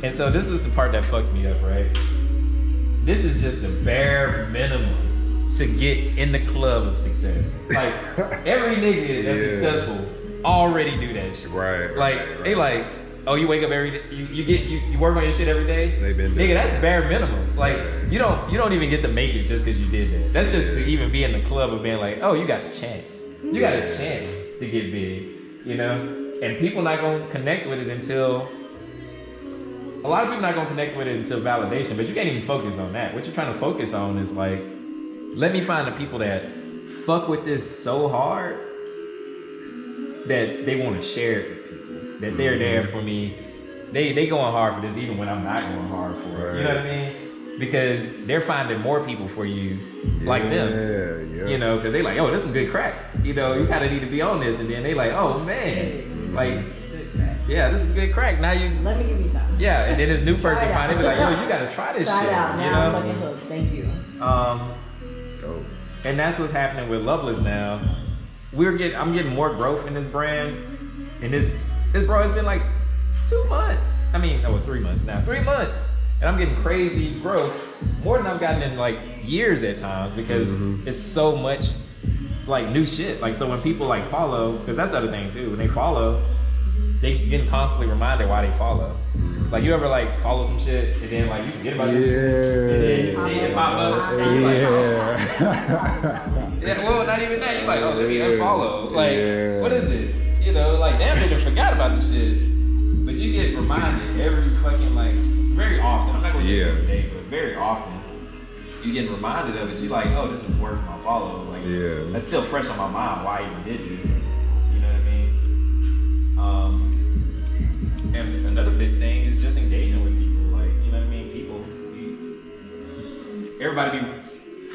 And so this is the part that fucked me up, right? This is just the bare minimum to get in the club of success. Like, every nigga that's successful already do that shit. Right. Like, they like, oh, you wake up every day, you work on your shit every day? They've been nigga, that's bare minimum. Like, you don't even get to make it just because you did that. That's just to even be in the club of being like, oh, you got a chance. You got a chance to get big, you know? And people not gonna connect with it until, a lot of people not gonna connect with it until validation, but you can't even focus on that. What you're trying to focus on is like, let me find the people that fuck with this so hard that they want to share it with people, that they're there for me. They going hard for this even when I'm not going hard for it. You know what I mean? Because they're finding more people for you like them. You know, because they like, oh, this is some good crack. You know, you kind of need to be on this. And then they like, oh man, like, yeah, this is good crack. Now you let me give you some. Yeah, and then this new person finally be like, yo, you gotta try this shit. Out. Now You know? I'm fucking hooked. Thank you. And that's what's happening with Loveless now. I'm getting more growth in this brand, and this bro has been like 2 months. I mean, 3 months now. 3 months, and I'm getting crazy growth, more than I've gotten in like years at times, because it's so much like new shit. Like, so when people like follow, because that's the other thing too, when they follow, they get constantly reminded why they follow. Like, you ever like follow some shit and then like you forget about this shit, and then you see it pop up, and you're like, oh. Yeah, well, not even that. You're like, oh, let me unfollow. Like, what is this? You know, like, damn, nigga forgot about this shit. But you get reminded every fucking, like, very often. I'm not gonna say every day, but very often you get reminded of it. You're like, oh, this is worth my follow. Like, that's still fresh on my mind why I even did this. You know what I mean? And another big thing is just engaging with people. Like, you know what I mean? Everybody be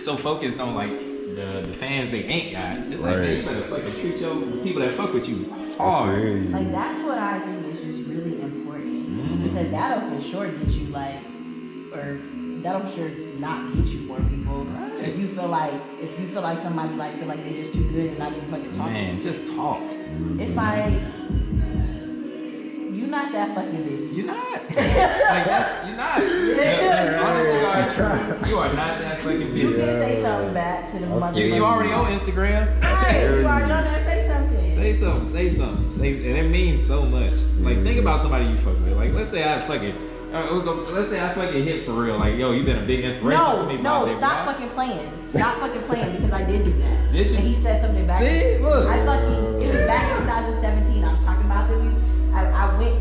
so focused on like the fans they ain't got. It's like, man, you better fucking treat your people that fuck with you hard. Like, that's what I think is just really important, because that'll for sure get you like, or that'll for sure not get you more people. Right. If you feel like somebody like feel like they're just too good and not even fucking talk. Man, just talk. It's like, you're not that fucking busy. You're not. Like, you're not. Honestly, you are not that fucking busy. You can say something back to the motherfucker. You already on Instagram. Right. You already on there. Say something. Say something. And it means so much. Like, think about somebody you fuck with. Like, let's say I fucking hit for real. Like, yo, you been a big inspiration for me. No, stop fucking playing. Stop fucking playing, because I did do that. Did you? And he said something back. See, look. It was back in 2017. I was talking about this. I went,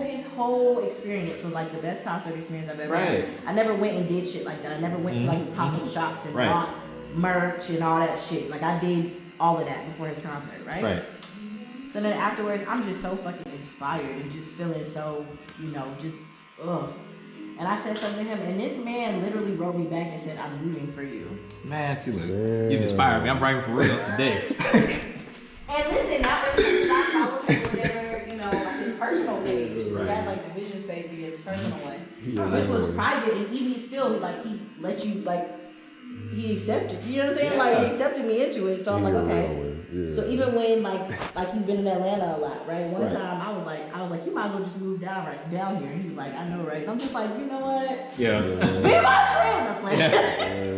his whole experience was like the best concert experience I've ever had. I never went and did shit like that. I never went to like pop-up shops and bought merch and all that shit. Like, I did all of that before his concert, right? So then afterwards, I'm just so fucking inspired and just feeling so, you know, just, ugh. And I said something to him, and this man literally wrote me back and said, I'm rooting for you. Man, see, look, you inspired me. I'm writing for real today. And listen, now if I follow him whatever, you know, like his personal page, he had like the Visions page, but his personal one, which was private, and even still, like, he let you, like, he accepted, you know what I'm saying? Like, he accepted me into it, so I'm like, okay. So even when, like you've been in Atlanta a lot, right? One time I was like, you might as well just move down here. And he was like, I know, right? And I'm just like, you know what? Yeah. Be my friend. I was like,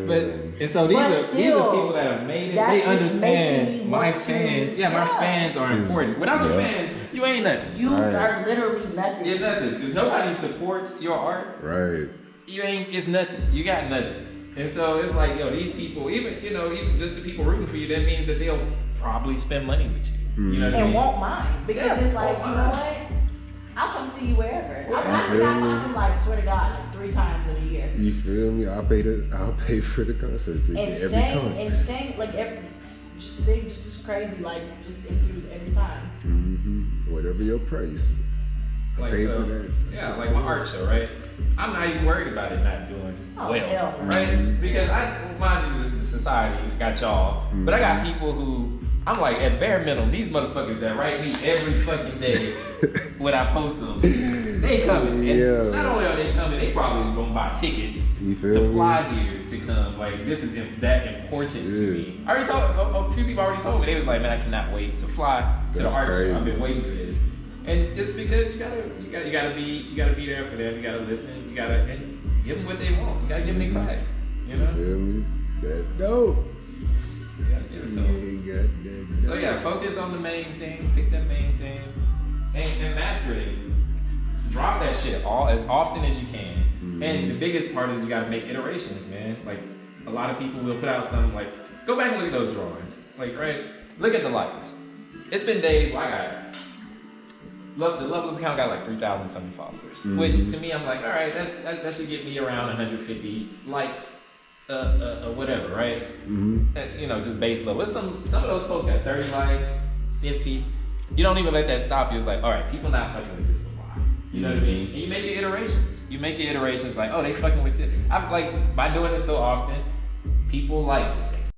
But, and so these are people that have made it. They understand my fans. My fans are important. Without your fans, you ain't nothing. You are literally nothing. You're nothing. If nobody supports your art, it's nothing. You got nothing. And so it's like, yo, these people, even just the people rooting for you, that means that they'll probably spend money with you. You know what I mean? And won't mind. Because it's like, you know what? I'll come see you wherever. I saw him, like, swear to God, like 3 times in a year. You feel me? I'll pay for the concert ticket every time. And sing, like, just as crazy, like, just infused every time. Whatever your price. Like, pay for that. Yeah, like my art show, right? I'm not even worried about it not doing well, right? Because mind you, the society got y'all, but I got people who, I'm like, at bare minimum, these motherfuckers that write me every fucking day when I post them, they coming. And not only are they coming, they probably gonna buy tickets to fly here to come. Like, this is that important to me. A few people already told me, they was like, man, I cannot wait to fly to the art show. I've been waiting for this. And it's because you gotta be there for them. You gotta listen. You gotta and give them what they want. You gotta give them their crack. You know. Feel me? That dope. You gotta give it to them. So yeah, focus on the main thing. Pick that main thing, and master it. Drop that shit as often as you can. Mm-hmm. And the biggest part is you gotta make iterations, man. Like a lot of people will put out some like, go back and look at those drawings. Like, right? Look at the likes. It's been days like the Loveless account got like 3,000 something followers, which to me I'm like, all right, that should get me around 150 likes, whatever, right? You know, just base level. Some of those posts got 30 likes, 50. You don't even let that stop you. It's like, all right, people not fucking with this a lot. You know what I mean? And you make your iterations. Like, oh, they fucking with this. I'm like, by doing this so often, people like the same